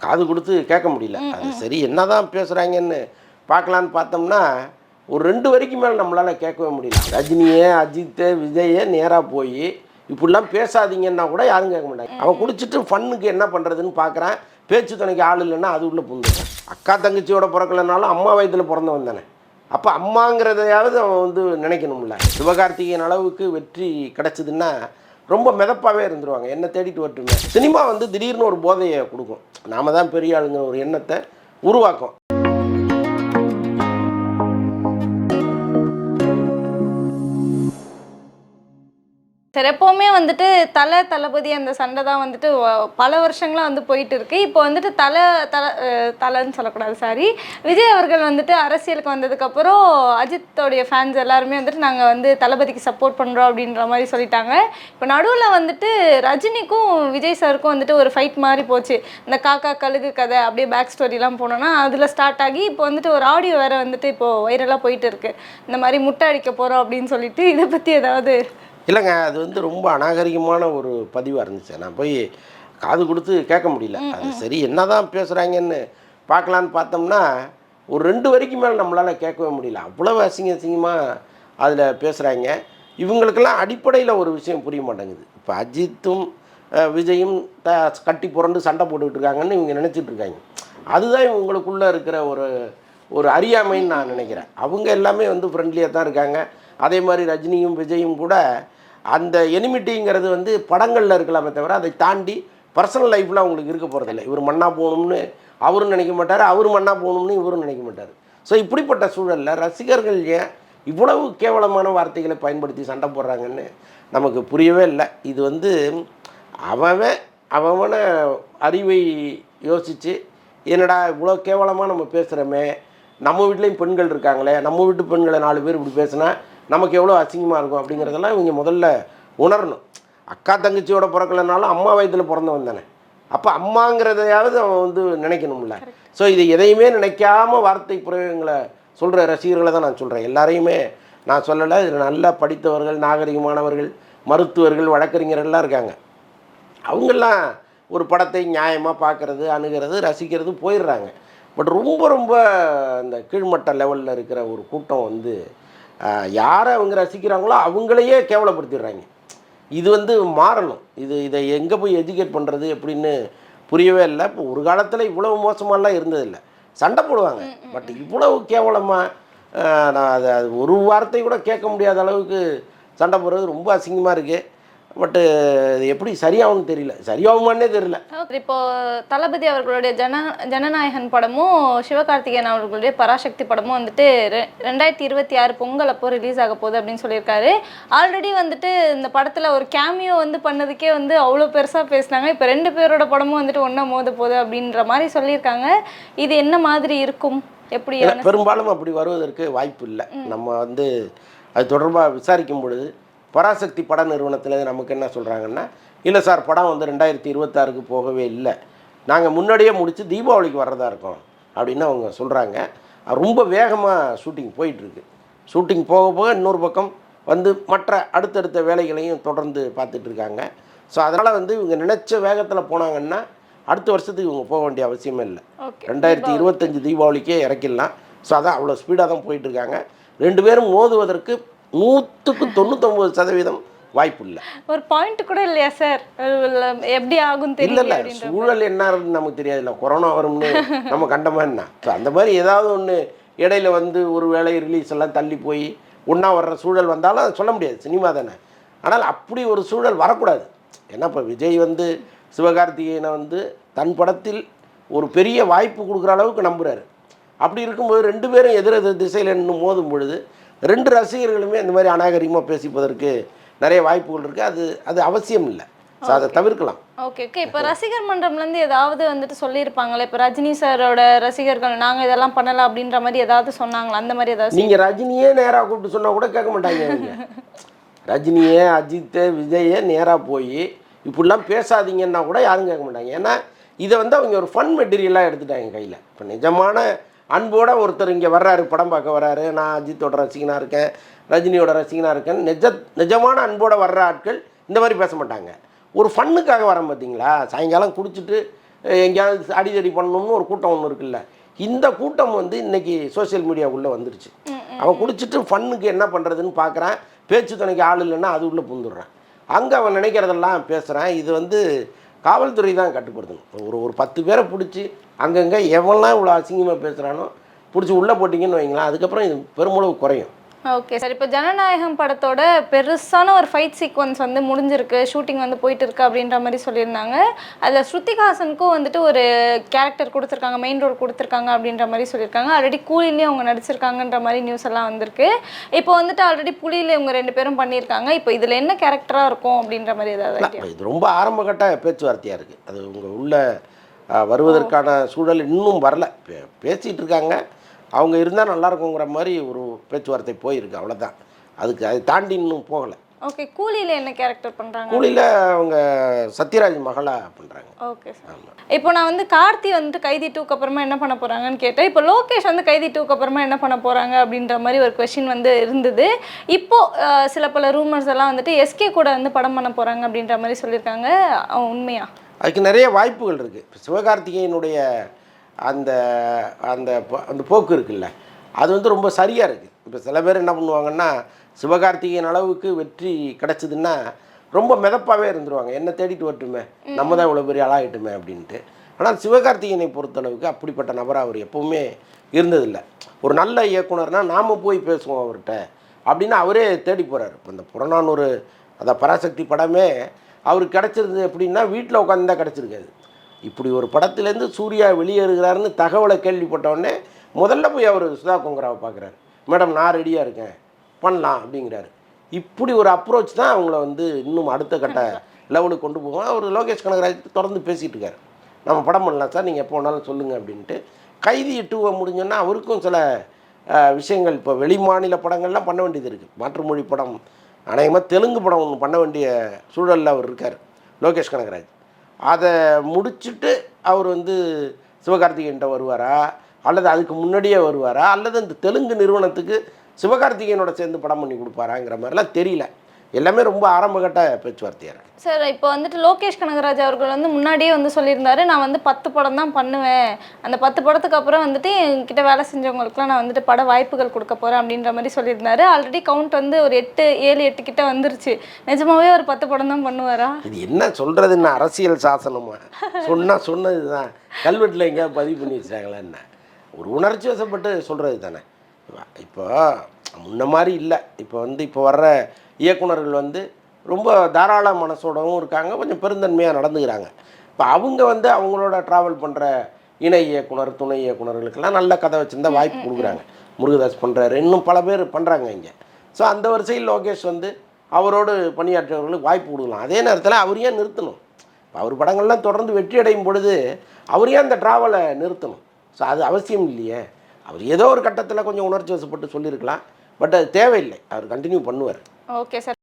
காது கொடுத்து கேட்க முடியல. அது சரி என்னதான் பேசுகிறாங்கன்னு பார்க்கலான்னு பார்த்தோம்னா ஒரு 2 வரைக்கும் மேலே நம்மளால் கேட்கவே முடியல. ரஜினியே அஜித்தை விஜயே நேராக போய் இப்படிலாம் பேசாதீங்கன்னா கூட யாரும் கேட்க மாட்டாங்க. அவன் குடிச்சிட்டு ஃபன்னுக்கு என்ன பண்ணுறதுன்னு பார்க்குறான். பேச்சு துணைக்கு ஆள் இல்லைன்னா அது உள்ளே புந்துடும். அக்கா தங்கச்சியோட பிறக்கலைனாலும் அம்மா வயதில் பிறந்தவன் தானே. அப்போ அம்மாங்கிறதையாவது அவன் வந்து நினைக்கணும்ல. சிவகார்த்திகேயன் அளவுக்கு வெற்றி கிடச்சிதுன்னா ரொம்ப மிதப்பாகவே இருந்துருவாங்க. என்ன தேடிட்டு வரட்டுமே. சினிமா வந்து திடீர்னு ஒரு போதையை கொடுக்கும். நாம தான் பெரிய ஆளுங்கிற ஒரு எண்ணத்தை உருவாக்கும். சரி, எப்போவுமே வந்துட்டு தளபதி அந்த சண்டை தான் வந்துட்டு பல வருஷங்களாக வந்து போயிட்டு இருக்கு. இப்போ வந்துட்டு தலைன்னு சொல்லக்கூடாது, சாரி, விஜய் அவர்கள் வந்துட்டு அரசியலுக்கு வந்ததுக்கப்புறம் அஜித்தோடைய ஃபேன்ஸ் எல்லாருமே வந்துட்டு நாங்கள் வந்து தளபதிக்கு சப்போர்ட் பண்ணுறோம் அப்படின்ற மாதிரி சொல்லிட்டாங்க. இப்போ நடுவில் வந்துட்டு ரஜினிக்கும் விஜய் சாருக்கும் வந்துட்டு ஒரு ஃபைட் மாதிரி போச்சு. இந்த காக்கா கழுகு கதை அப்படியே பேக் ஸ்டோரிலாம் போனோன்னா அதில் ஸ்டார்ட் ஆகி இப்போ வந்துட்டு ஒரு ஆடியோ வேறு வந்துட்டு இப்போது வைரலாக போயிட்டு இருக்கு. இந்த மாதிரி முட்டை அடிக்க போகிறோம் அப்படின்னு சொல்லிட்டு இதை பற்றி ஏதாவது? இல்லைங்க, அது வந்து ரொம்ப அநாகரிகமான ஒரு பதிவாக இருந்துச்சு. நான் போய் காது கொடுத்து கேட்க முடியல. அது சரி என்னதான் பேசுகிறாங்கன்னு பார்க்கலான்னு பார்த்தோம்னா ஒரு 2 வரைக்கும் மேலே நம்மளால் கேட்கவே முடியல. அவ்வளோ அசிங்கமாக அதில் பேசுகிறாங்க. இவங்களுக்கெல்லாம் அடிப்படையில் ஒரு விஷயம் புரிய மாட்டேங்குது. இப்போ அஜித்தும் விஜயும் கட்டி புரண்டு சண்டை போட்டுக்கிட்டு இருக்காங்கன்னு இவங்க நினச்சிட்டு இருக்காங்க. அதுதான் இவங்களுக்குள்ளே இருக்கிற ஒரு அறியாமைன்னு நான் நினைக்கிறேன். அவங்க எல்லாமே வந்து ஃப்ரெண்ட்லியாக தான் இருக்காங்க. அதே மாதிரி ரஜினியும் விஜயும் கூட அந்த எனிமிட்டிங்கிறது வந்து படங்களில் இருக்கலாமே தவிர அதை தாண்டி பர்சனல் லைஃப்பில் அவங்களுக்கு இருக்க போகிறதில்ல. இவர் மண்ணா போகணும்னு அவரும் நினைக்க மாட்டார், அவர் மண்ணா போகணும்னு இவரும் நினைக்க மாட்டார். ஸோ இப்படிப்பட்ட சூழலில் ரசிகர்கள் ஏன் இவ்வளவு கேவலமான வார்த்தைகளை பயன்படுத்தி சண்டை போடுறாங்கன்னு நமக்கு புரியவே இல்லை. இது வந்து அவனை அறிவை யோசித்து என்னடா இவ்வளோ கேவலமாக நம்ம பேசுகிறோமே, நம்ம வீட்லேயும் பெண்கள் இருக்காங்களே, நம்ம வீட்டு பெண்களை 4 பேர் இப்படி பேசுனா நமக்கு எவ்வளோ அசிங்கமாக இருக்கும் அப்படிங்கிறதெல்லாம் இவங்க முதல்ல உணரணும். அக்கா தங்கச்சியோட பிறக்கலைனாலும் அம்மா வயதில் பிறந்தவன் தானே. அப்போ அம்மாங்கிறதையாவது அவன் வந்து நினைக்கணும்ல. ஸோ இது எதையுமே நினைக்காம வார்த்தை பிரயோகங்களை சொல்கிற ரசிகர்களை தான் நான் சொல்கிறேன். எல்லாரையுமே நான் சொல்லலை. இதில் நல்லா படித்தவர்கள், நாகரிகமானவர்கள், மருத்துவர்கள், வழக்கறிஞர்கள்லாம் இருக்காங்க. அவங்கெல்லாம் ஒரு படத்தை நியாயமாக பார்க்குறது, அணுகிறது, ரசிக்கிறது போயிடுறாங்க. பட் ரொம்ப இந்த கீழ்மட்ட லெவலில் இருக்கிற ஒரு கூட்டம் வந்து யாரை அவங்க ரசிக்கிறாங்களோ அவங்களையே கேவலப்படுத்திடுறாங்க. இது வந்து மாறணும். இதை எங்கே போய் எஜுகேட் பண்ணுறது எப்படின்னு புரியவே இல்லை. இப்போ ஒரு காலத்தில் இவ்வளவு மோசமாலாம் இருந்ததில்லை. சண்டை போடுவாங்க. பட் இவ்வளவு கேவலமாக நான் அது ஒரு வார்த்தை கூட கேட்க முடியாத அளவுக்கு சண்டை போடுறது ரொம்ப அசிங்கமாக இருக்குது. பட்டு இது எப்படி சரியாகும்னு தெரியல, சரியாகுமானே தெரியல. இப்போ தளபதி அவர்களுடைய ஜனநாயகன் படமும் சிவகார்த்திகேயன் அவர்களுடைய பராசக்தி படமும் வந்துட்டு 2026 பொங்கல் அப்போ ரிலீஸ் ஆக போகுது அப்படின்னு சொல்லியிருக்காரு. ஆல்ரெடி வந்துட்டு இந்த படத்தில் ஒரு கேமியோ வந்து பண்ணதுக்கே வந்து அவ்வளோ பெருசாக பேசினாங்க. இப்போ 2 பேரோட படமும் வந்துட்டு ஒன்றா மோத போகுது அப்படின்ற மாதிரி சொல்லியிருக்காங்க. இது என்ன மாதிரி இருக்கும்? எப்படி? பெரும்பாலும் அப்படி வருவதற்கு வாய்ப்பு இல்லை. நம்ம வந்து அது தொடர்பாக விசாரிக்கும் பொழுது பராசக்தி பட நிறுவனத்தில் நமக்கு என்ன சொல்கிறாங்கன்னா, இல்லை சார் படம் வந்து 2026க்கு போகவே இல்லை, நாங்கள் முன்னாடியே முடித்து தீபாவளிக்கு வர்றதா இருக்கோம் அப்படின்னு அவங்க சொல்கிறாங்க. ரொம்ப வேகமாக ஷூட்டிங் போயிட்டுருக்கு. ஷூட்டிங் போக இன்னொரு பக்கம் வந்து மற்ற அடுத்தடுத்த வேலைகளையும் தொடர்ந்து பார்த்துட்ருக்காங்க. ஸோ அதனால் வந்து இவங்க நினச்ச வேகத்தில் போனாங்கன்னா அடுத்த வருஷத்துக்கு இவங்க போக வேண்டிய அவசியமே இல்லை. 2025 தீபாவளிக்கே இறக்கிடலாம். ஸோ அதான் அவ்வளோ ஸ்பீடாக தான் போயிட்டுருக்காங்க. 2 பேரும் மோதுவதற்கு 100% வாய்ப்பு இல்லை. ஒரு பாயிண்ட் கூட இல்லையா சார்? எப்படி ஆகும் தெரியல. இல்லை சூழல் என்ன நமக்கு தெரியாதுல்ல. கொரோனா வரும்னு நம்ம கண்டமா என்ன. ஸோ அந்த மாதிரி ஏதாவது ஒன்று இடையில வந்து ஒரு வேலை ரிலீஸ் எல்லாம் தள்ளி போய் ஒன்றா வர்ற சூழல் வந்தாலும் அதை சொல்ல முடியாது, சினிமா தானே. ஆனால் அப்படி ஒரு சூழல் வரக்கூடாது. ஏன்னா இப்போ விஜய் வந்து சிவகார்த்திகேயனை வந்து தன் படத்தில் ஒரு பெரிய வாய்ப்பு கொடுக்குற அளவுக்கு நம்புகிறாரு. அப்படி இருக்கும்போது 2 பேரும் எதிர் திசையில் இன்னும் மோதும் பொழுது 2 ரசிகர்களுமே இந்த மாதிரி அநாகரிகமாக பேசிப்பதற்கு நிறைய வாய்ப்புகள் இருக்குது. அது அவசியம் இல்லை. ஸோ அதை தவிர்க்கலாம். ஓகே. இப்போ ரசிகர் மன்றம்லேருந்து ஏதாவது வந்துட்டு சொல்லியிருப்பாங்களே, இப்போ ரஜினி சாரோட ரசிகர்கள் நாங்கள் இதெல்லாம் பண்ணலாம் அப்படின்ற மாதிரி ஏதாவது சொன்னாங்களா? அந்த மாதிரி ஏதாவது? நீங்கள் ரஜினியே நேராக கூப்பிட்டு சொன்னால் கூட கேட்க மாட்டாங்க. ரஜினியே அஜித்தை விஜயை நேராக போய் இப்படிலாம் பேசாதீங்கன்னா கூட யாரும் கேட்க மாட்டாங்க. ஏன்னா இதை வந்து அவங்க ஒரு ஃபன் மெட்டீரியலாக எடுத்துட்டாங்க கையில். இப்போ நிஜமான அன்போடு ஒருத்தர் இங்கே வர்றாரு, படம் பார்க்க வர்றாரு, நான் அஜித்தோட ரசிகனாக இருக்கேன், ரஜினியோட ரசிகனாக இருக்கேன், நிஜமான அன்போடு வர்ற ஆட்கள் இந்த மாதிரி பேச மாட்டாங்க. ஒரு ஃபன்னுக்காக வரோம் பார்த்தீங்களா. சாயங்காலம் குடிச்சிட்டு எங்கேயாவது அடிதடி பண்ணணும்னு ஒரு கூட்டம் ஒன்று இருக்குல்ல, இந்த கூட்டம் வந்து இன்னைக்கு சோஷியல் மீடியாவுக்குள்ளே வந்துருச்சு. அவன் குடிச்சிட்டு ஃபன்னுக்கு என்ன பண்ணுறதுன்னு பார்க்குறான், பேச்சு துணைக்கு ஆள் இல்லைன்னா அது உள்ளே புந்துடுறான். அங்கே அவன் நினைக்கிறதெல்லாம் பேசுகிறான். இது வந்து காவல்துறை தான் கட்டுப்படுத்தணும். ஒரு 10 பேரை பிடிச்சி அங்கங்கே எவன்லாம் இவ்வளோ அசிங்கமாக பேசுகிறானோ பிடிச்சி உள்ளே போட்டிங்கன்னு வைங்களேன், அதுக்கப்புறம் இது பெருமளவு குறையும். Okay sir. இப்போ ஜனநாயகம் படத்தோட பெருசான ஒரு ஃபைட் சீக்வன்ஸ் வந்து முடிஞ்சிருக்கு, ஷூட்டிங் வந்து போயிட்டு இருக்கு அப்படின்ற மாதிரி சொல்லியிருந்தாங்க. அதில் ஸ்ருதிஹாசனுக்கும் வந்துட்டு ஒரு கேரக்டர் கொடுத்துருக்காங்க, மெயின் ரோல் கொடுத்துருக்காங்க அப்படின்ற மாதிரி சொல்லியிருக்காங்க. ஆல்ரெடி கூலிலேயே அவங்க நடிச்சிருக்காங்கன்ற மாதிரி நியூஸ் எல்லாம் வந்திருக்கு. இப்போ வந்துட்டு ஆல்ரெடி புலியில் இவங்க 2 பேரும் பண்ணியிருக்காங்க. இப்போ இதில் என்ன கேரக்டராக இருக்கும் அப்படின்ற மாதிரி ஏதாவது? இது ரொம்ப ஆரம்பகட்ட பேச்சுவார்த்தையாக இருக்குது. அது உங்கள் உள்ள வருவதற்கான சூழல் இன்னும் வரல. பேசிகிட்டு இருக்காங்க. அவங்க இருந்தால் நல்லாயிருக்குங்கிற மாதிரி ஒரு பேச்சுவார்த்தை போயிருக்கு, அவ்வளோதான். அதுக்கு அதை தாண்டி இன்னும் போகலை. ஓகே. கூலியில் என்ன கேரக்டர் பண்ணுறாங்க? கூலியில் அவங்க சத்யராஜ் மகளா பண்ணுறாங்க. Okay sir. இப்போ நான் வந்து கார்த்தி வந்துட்டு கைதி 2க்கு அப்புறமா என்ன பண்ண போகிறாங்கன்னு கேட்டேன். இப்போ லோகேஷ் வந்து கைதி 2க்கு அப்புறமா என்ன பண்ண போகிறாங்க அப்படின்ற மாதிரி ஒரு கொஷின் வந்து இருந்தது. இப்போது சில பல ரூமர்ஸ் எல்லாம் வந்துட்டு எஸ்கே கூட வந்து படம் பண்ண போகிறாங்க அப்படின்ற மாதிரி சொல்லியிருக்காங்க. உண்மையா? அதுக்கு நிறைய வாய்ப்புகள் இருக்குது. இப்போ சிவகார்த்திகேயனுடைய அந்த அந்த அந்த போக்கு இருக்குல்ல, அது வந்து ரொம்ப சரியாக இருக்குது. இப்போ சில பேர் என்ன பண்ணுவாங்கன்னா, சிவகார்த்திகேயன் அளவுக்கு வெற்றி கிடச்சிதுன்னா ரொம்ப மிதப்பாகவே இருந்துருவாங்க. என்ன தேடிட்டு வரட்டுமே, நம்ம தான் இவ்வளோ பெரிய ஆளாகிட்டுமே அப்படின்ட்டு. ஆனால் சிவகார்த்திகேயனை பொறுத்தளவுக்கு அப்படிப்பட்ட நபராக அவர் எப்போவுமே இருந்ததில்லை. ஒரு நல்ல இயக்குனர்னால் நாம் போய் பேசுவோம் அவர்கிட்ட அப்படின்னு அவரே தேடி போகிறார். இப்போ இந்த புறநானூறு அந்த பராசக்தி படமே அவருக்கு கிடச்சிருந்தது எப்படின்னா, வீட்டில் உட்காந்து தான் கிடச்சிருக்காது. இப்படி ஒரு படத்துலேருந்து சூர்யா வெளியேறுகிறாருன்னு தகவலை கேள்விப்பட்டவுடனே முதல்ல போய் அவர் சுதா கொங்கராவை பார்க்குறாரு. மேடம் நான் ரெடியாக இருக்கேன், பண்ணலாம் அப்படிங்கிறாரு. இப்படி ஒரு அப்ரோச் தான் அவங்கள வந்து இன்னும் அடுத்த கட்ட லெவலுக்கு கொண்டு போவோம். அவர் லோகேஷ் கனகராஜ் தொடர்ந்து பேசிகிட்டு இருக்காரு, நம்ம படம் பண்ணலாம் சார், நீங்கள் எப்போ வேணாலும் சொல்லுங்கள் அப்படின்ட்டு. கைதி 2 முடிஞ்சோன்னா அவருக்கும் சில விஷயங்கள், இப்போ வெளி மாநில படங்கள்லாம் பண்ண வேண்டியது இருக்குது. மாற்றுமொழி படம், அநேகமாக தெலுங்கு படம் ஒன்று பண்ண வேண்டிய சூழலில் அவர் இருக்கார் லோகேஷ் கனகராஜ். அதை முடிச்சுட்டு அவர் வந்து சிவகார்த்திகேயன்ட்ட வருவாரா, அல்லது அதுக்கு முன்னாடியே வருவாரா, அல்லது இந்த தெலுங்கு நிறுவனத்துக்கு சிவகார்த்திகேயனோட சேர்ந்து படம் பண்ணி கொடுப்பாராங்கிற மாதிரிலாம் தெரியல. எல்லாமே ரொம்ப ஆரம்பகட்ட பேச்சுவார்த்தையாக இருக்குது. சார் இப்போ வந்துட்டு லோகேஷ் கனகராஜ் அவர்கள் வந்து முன்னாடியே வந்து சொல்லியிருந்தாரு, நான் வந்து 10 படம் தான் பண்ணுவேன், அந்த 10 படத்துக்கு அப்புறம் வந்துட்டு என்கிட்ட வேலை செஞ்சவங்களுக்குலாம் நான் வந்துட்டு பட வாய்ப்புகள் கொடுக்க போகிறேன் அப்படின்ற மாதிரி சொல்லியிருந்தாரு. ஆல்ரெடி கவுண்ட் வந்து ஒரு 7-8 கிட்ட வந்துருச்சு. நிஜமாவே ஒரு 10 படம் தான் பண்ணுவாரா? இது என்ன சொல்கிறதுன்னு அரசியல் சாசனமா சொன்னது தான், கல்வெட்டில் எங்கேயாவது பதிவு பண்ணி வச்சாங்களா என்ன? ஒரு உணர்ச்சி வசப்பட்டு சொல்கிறது தானே. இப்போ முன்ன மாதிரி இல்லை. இப்போ வந்து இப்போ வர்ற இயக்குனர்கள் வந்து ரொம்ப தாராள மனசோடவும் இருக்காங்க, கொஞ்சம் பெருந்தன்மையாக நடந்துக்கிறாங்க. இப்போ அவங்க வந்து அவங்களோட ட்ராவல் பண்ணுற இணை இயக்குனர், துணை இயக்குனர்களுக்கெல்லாம் நல்ல கதை வச்சுருந்தா வாய்ப்பு கொடுக்குறாங்க. முருகதாஸ் பண்ணுறாரு, இன்னும் பல பேர் பண்ணுறாங்க இங்கே. ஸோ அந்த வரிசையில் லோகேஷ் வந்து அவரோடு பணியாற்றியவர்களுக்கு வாய்ப்பு கொடுக்கலாம். அதே நேரத்தில் அவர் ஏன் நிறுத்தணும்? இப்போ அவர் படங்கள்லாம் தொடர்ந்து வெற்றி அடையும் பொழுது அவர் ஏன் அந்த ட்ராவலை நிறுத்தணும்? ஸோ அது அவசியம் இல்லையே. அவர் ஏதோ ஒரு கட்டத்தில் கொஞ்சம் உணர்ச்சி வசப்பட்டு சொல்லியிருக்கலாம், பட் அது தேவையில்லை. அவர் கண்டினியூ பண்ணுவார். Okay sir.